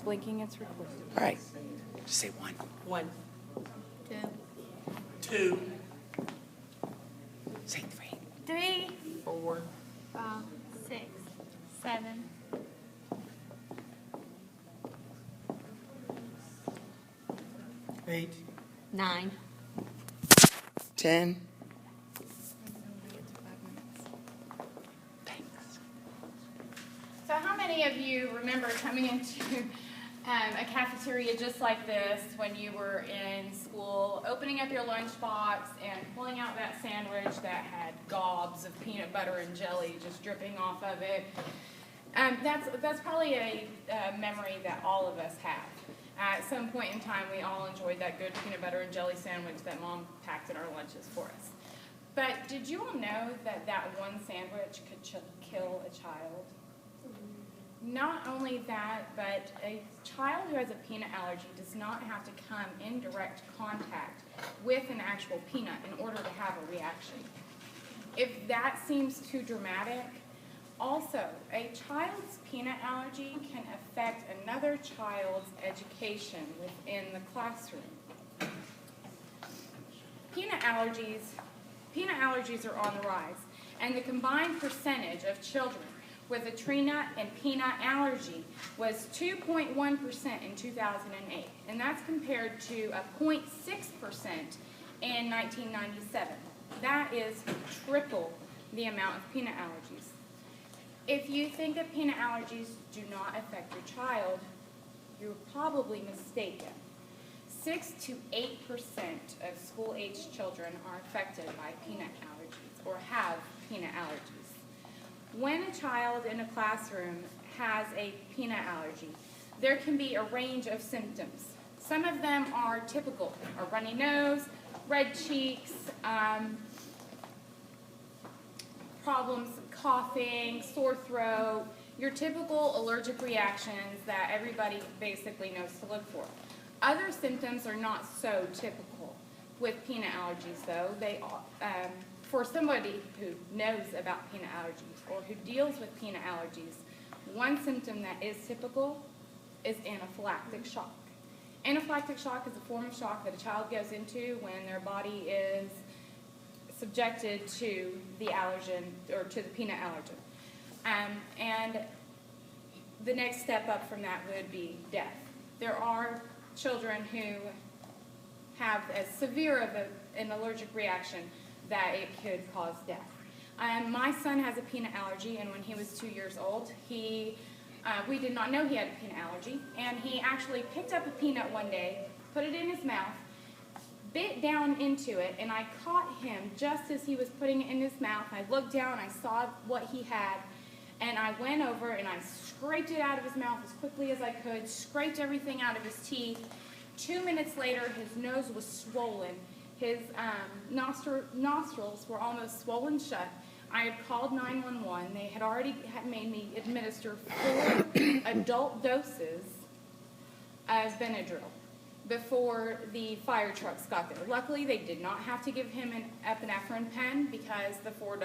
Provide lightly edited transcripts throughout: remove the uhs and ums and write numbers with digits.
blinking, it's recording. All right. Just say one. 1, 2, 2, Say three. 3, 4, 5, 6, 7, 8, 9. 10. Thanks. So how many of you remember coming into a cafeteria just like this when you were in school, opening up your lunchbox and pulling out that sandwich that had gobs of peanut butter and jelly just dripping off of it? That's probably a memory that all of us have. At some point in time, we all enjoyed that good peanut butter and jelly sandwich that Mom packed in our lunches for us. But did you all know that that one sandwich could kill a child? Not only that, but a child who has a peanut allergy does not have to come in direct contact with an actual peanut in order to have a reaction. If that seems too dramatic, also, a child's peanut allergy can affect another child's education within the classroom. Peanut allergies are on the rise, and the combined percentage of children with a tree nut and peanut allergy was 2.1% in 2008, and that's compared to a 0.6% in 1997. That is triple the amount of peanut allergies. If you think that peanut allergies do not affect your child, you're probably mistaken. 6 to 8% of school-aged children are affected by peanut allergies or have peanut allergies. When a child in a classroom has a peanut allergy, there can be a range of symptoms. Some of them are typical: a runny nose, red cheeks, problems coughing, sore throat, your typical allergic reactions that everybody basically knows to look for. Other symptoms are not so typical with peanut allergies, though. For somebody who knows about peanut allergies or who deals with peanut allergies, one symptom that is typical is anaphylactic shock. Anaphylactic shock is a form of shock that a child goes into when their body is subjected to the allergen or to the peanut allergen. And the next step up from that would be death. There are children who have as severe of an allergic reaction that it could cause death. My son has a peanut allergy, and when he was 2 years old, we did not know he had a peanut allergy, and he actually picked up a peanut one day, put it in his mouth, bit down into it, and I caught him just as he was putting it in his mouth. I looked down, I saw what he had, and I went over and I scraped it out of his mouth as quickly as I could, scraped everything out of his teeth. 2 minutes later, his nose was swollen. His nostrils were almost swollen shut. I had called 911. They had already made me administer 4 adult doses of Benadryl before the fire trucks got there. Luckily, they did not have to give him an epinephrine pen because the 4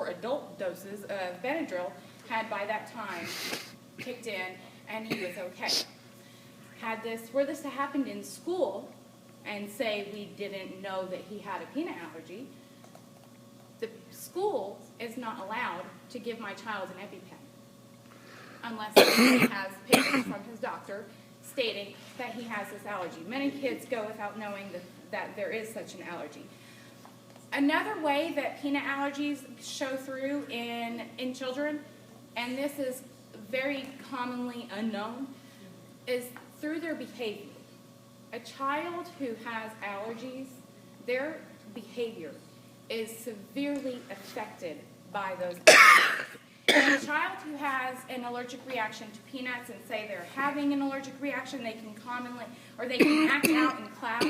adult doses of Benadryl had by that time kicked in, and he was okay. Were this happened in school, and say we didn't know that he had a peanut allergy, the school is not allowed to give my child an EpiPen unless he has papers from his doctor stating that he has this allergy. Many kids go without knowing that there is such an allergy. Another way that peanut allergies show through in children, and this is very commonly unknown, is through their behavior. A child who has allergies, their behavior is severely affected by those allergies. And a child who has an allergic reaction to peanuts and say they're having an allergic reaction, they can act out in class.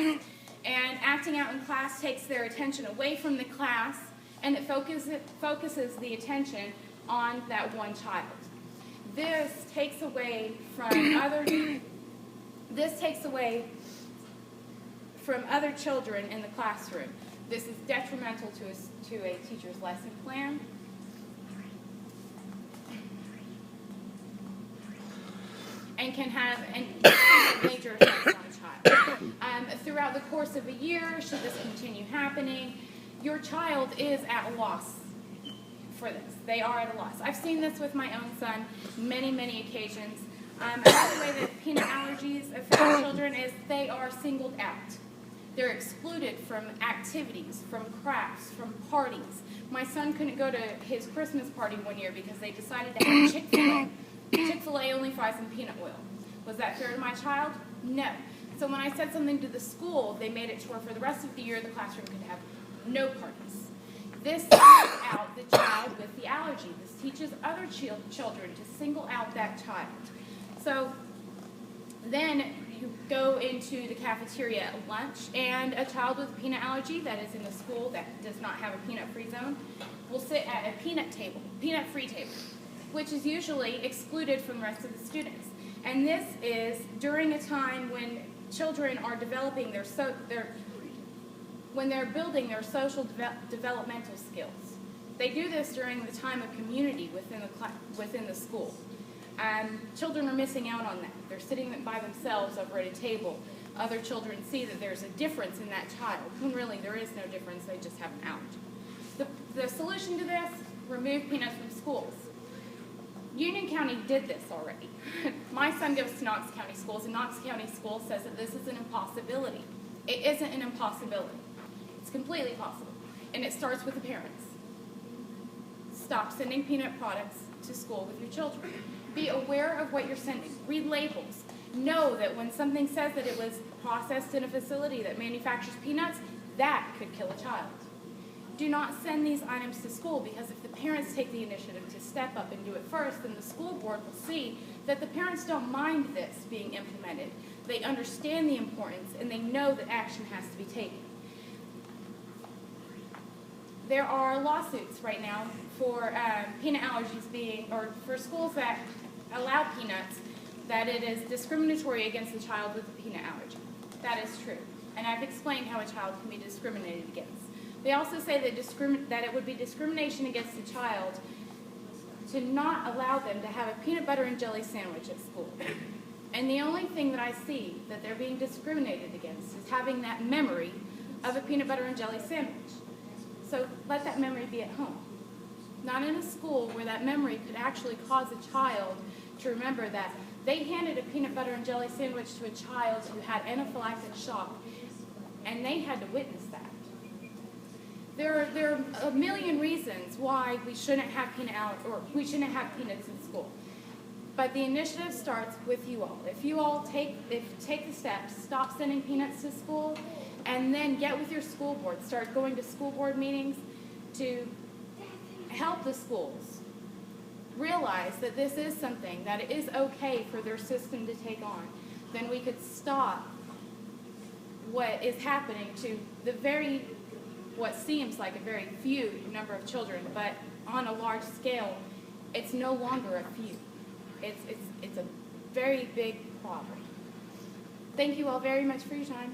And acting out in class takes their attention away from the class, and it focuses the attention on that one child. This takes away from other children in the classroom. This is detrimental to a teacher's lesson plan. and can have major effects on a child. Throughout the course of a year, should this continue happening, your child is at a loss for this. They are at a loss. I've seen this with my own son many, many occasions. Another way that peanut allergies affect children is they are singled out. They're excluded from activities, from crafts, from parties. My son couldn't go to his Christmas party one year because they decided to have Chick-fil-A. Chick-fil-A only fries in peanut oil. Was that fair to my child? No. So when I said something to the school, they made it to where for the rest of the year the classroom could have no parties. This singles out the child with the allergy. This teaches other children to single out that child. So then you go into the cafeteria at lunch, and a child with a peanut allergy that is in a school that does not have a peanut-free zone will sit at a peanut-free table, which is usually excluded from the rest of the students. And this is during a time when children are developing when they're building their social developmental skills. They do this during the time of community within the school. Children are missing out on that. They're sitting by themselves over at a table. Other children see that there's a difference in that child, when really there is no difference, they just have an allergy. The solution to this, remove peanuts from schools. Union County did this already. My son goes to Knox County Schools, and Knox County Schools says that this is an impossibility. It isn't an impossibility. It's completely possible. And it starts with the parents. Stop sending peanut products to school with your children. Be aware of what you're sending. Read labels. Know that when something says that it was processed in a facility that manufactures peanuts, that could kill a child. Do not send these items to school, because if the parents take the initiative to step up and do it first, then the school board will see that the parents don't mind this being implemented. They understand the importance, and they know that action has to be taken. There are lawsuits right now for peanut allergies or for schools that allow peanuts, that it is discriminatory against a child with a peanut allergy. That is true. And I've explained how a child can be discriminated against. They also say that it would be discrimination against a child to not allow them to have a peanut butter and jelly sandwich at school. And the only thing that I see that they're being discriminated against is having that memory of a peanut butter and jelly sandwich. So let that memory be at home. Not in a school where that memory could actually cause a child to remember that they handed a peanut butter and jelly sandwich to a child who had anaphylactic shock, and they had to witness that. There are a million reasons why we shouldn't have we shouldn't have peanuts in school. But the initiative starts with you all. If you all take the steps, stop sending peanuts to school, and then get with your school board. Start going to school board meetings to help the schools realize that this is something that it is okay for their system to take on. Then we could stop what is happening to what seems like a very few number of children, but on a large scale, it's no longer a few. It's a very big problem. Thank you all very much for your time.